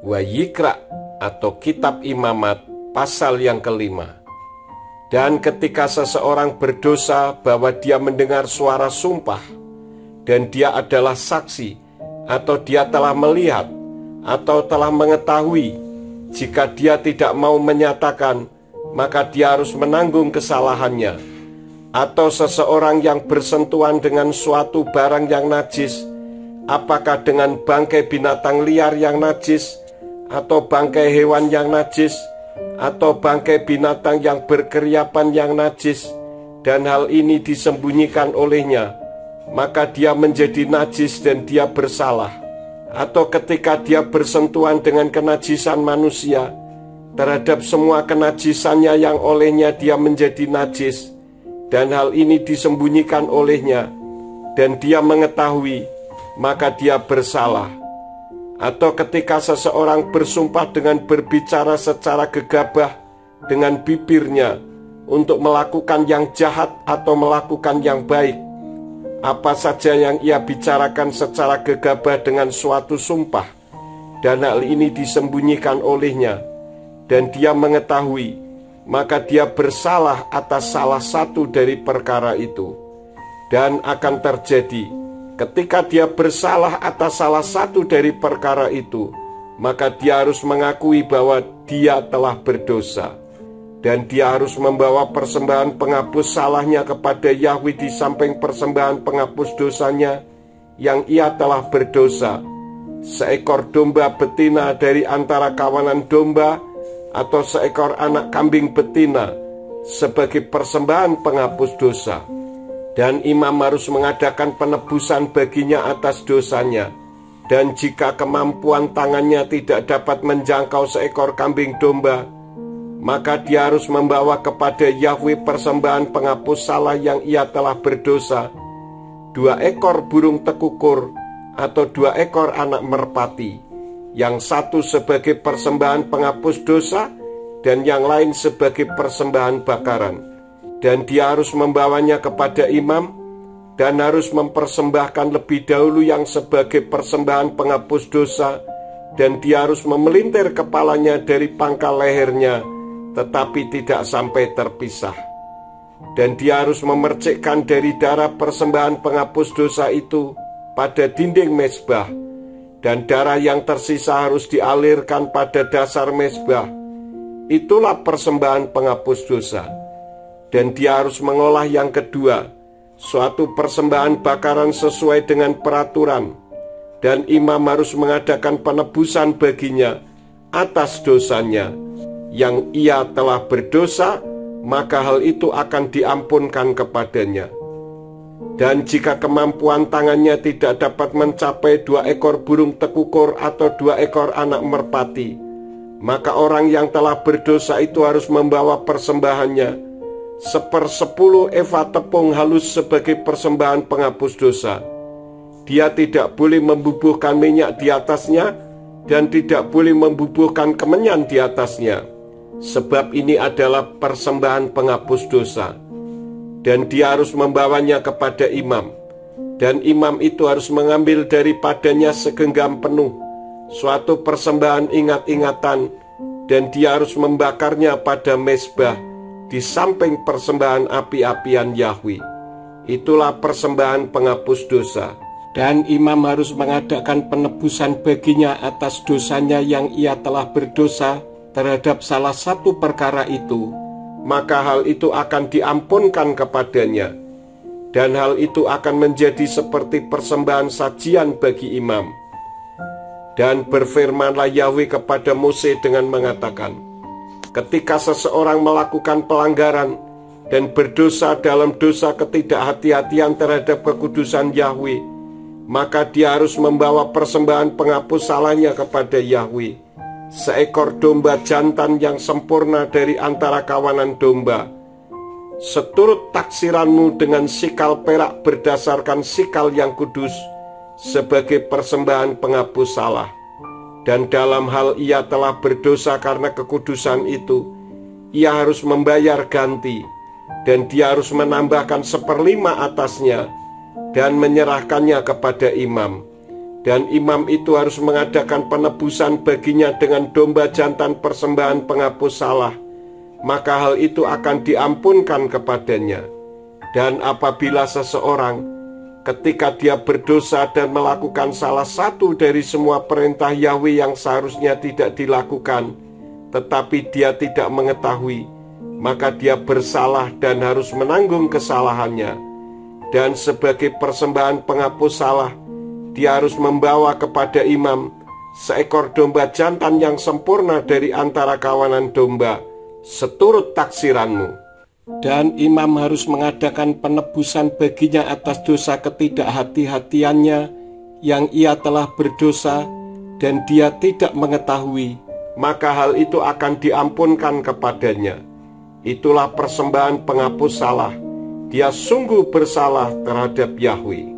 Wayikra atau Kitab Imamat pasal yang kelima. Dan ketika seseorang berdosa bahwa dia mendengar suara sumpah, dan dia adalah saksi, atau dia telah melihat, atau telah mengetahui, jika dia tidak mau menyatakan, maka dia harus menanggung kesalahannya. Atau seseorang yang bersentuhan dengan suatu barang yang najis, apakah dengan bangkai binatang liar yang najis, atau bangkai hewan yang najis, atau bangkai binatang yang berkeriapan yang najis, dan hal ini disembunyikan olehnya, maka dia menjadi najis dan dia bersalah. Atau ketika dia bersentuhan dengan kenajisan manusia, terhadap semua kenajisannya yang olehnya dia menjadi najis, dan hal ini disembunyikan olehnya, dan dia mengetahui, maka dia bersalah. Atau ketika seseorang bersumpah dengan berbicara secara gegabah dengan bibirnya untuk melakukan yang jahat atau melakukan yang baik, apa saja yang ia bicarakan secara gegabah dengan suatu sumpah, dan hal ini disembunyikan olehnya, dan dia mengetahui, maka dia bersalah atas salah satu dari perkara itu. Dan akan terjadi, ketika dia bersalah atas salah satu dari perkara itu, maka dia harus mengakui bahwa dia telah berdosa. Dan dia harus membawa persembahan penghapus salahnya kepada Yahweh di samping persembahan penghapus dosanya yang ia telah berdosa. Seekor domba betina dari antara kawanan domba, atau seekor anak kambing betina sebagai persembahan penghapus dosa. Dan imam harus mengadakan penebusan baginya atas dosanya. Dan jika kemampuan tangannya tidak dapat menjangkau seekor kambing domba, maka dia harus membawa kepada Yahweh persembahan penghapus salah yang ia telah berdosa, 2 ekor burung tekukur atau 2 ekor anak merpati, yang satu sebagai persembahan penghapus dosa dan yang lain sebagai persembahan bakaran. Dan dia harus membawanya kepada imam, dan harus mempersembahkan lebih dahulu yang sebagai persembahan penghapus dosa, dan dia harus memelintir kepalanya dari pangkal lehernya, tetapi tidak sampai terpisah. Dan dia harus memercikkan dari darah persembahan penghapus dosa itu pada dinding mezbah, dan darah yang tersisa harus dialirkan pada dasar mezbah. Itulah persembahan penghapus dosa. Dan dia harus mengolah yang kedua, suatu persembahan bakaran sesuai dengan peraturan, dan imam harus mengadakan penebusan baginya atas dosanya yang ia telah berdosa, maka hal itu akan diampunkan kepadanya. Dan jika kemampuan tangannya tidak dapat mencapai 2 ekor burung tekukur atau 2 ekor anak merpati, maka orang yang telah berdosa itu harus membawa persembahannya 1/10 eva tepung halus sebagai persembahan penghapus dosa. Dia tidak boleh membubuhkan minyak di atasnya, dan tidak boleh membubuhkan kemenyan di atasnya, sebab ini adalah persembahan penghapus dosa. Dan dia harus membawanya kepada imam, dan imam itu harus mengambil daripadanya segenggam penuh, suatu persembahan ingat-ingatan, dan dia harus membakarnya pada mezbah di samping persembahan api-apian Yahweh. Itulah persembahan penghapus dosa. Dan imam harus mengadakan penebusan baginya atas dosanya yang ia telah berdosa terhadap salah satu perkara itu, maka hal itu akan diampunkan kepadanya. Dan hal itu akan menjadi seperti persembahan sajian bagi imam. Dan berfirmanlah Yahweh kepada Mose dengan mengatakan, ketika seseorang melakukan pelanggaran dan berdosa dalam dosa ketidakhati-hatian terhadap kekudusan Yahweh, maka dia harus membawa persembahan penghapus salahnya kepada Yahweh, seekor domba jantan yang sempurna dari antara kawanan domba, seturut taksiranmu dengan sikal perak berdasarkan sikal yang kudus, sebagai persembahan penghapus salah. Dan dalam hal ia telah berdosa karena kekudusan itu, ia harus membayar ganti, dan dia harus menambahkan 1/5 atasnya, dan menyerahkannya kepada imam. Dan imam itu harus mengadakan penebusan baginya dengan domba jantan persembahan penghapus salah, maka hal itu akan diampunkan kepadanya. Dan apabila seseorang ketika dia berdosa dan melakukan salah satu dari semua perintah Yahweh yang seharusnya tidak dilakukan, tetapi dia tidak mengetahui, maka dia bersalah dan harus menanggung kesalahannya. Dan sebagai persembahan penghapus salah, dia harus membawa kepada imam seekor domba jantan yang sempurna dari antara kawanan domba, seturut taksiranmu. Dan imam harus mengadakan penebusan baginya atas dosa ketidakhati-hatiannya yang ia telah berdosa dan dia tidak mengetahui, maka hal itu akan diampunkan kepadanya. Itulah persembahan penghapus salah. Dia sungguh bersalah terhadap Yahweh.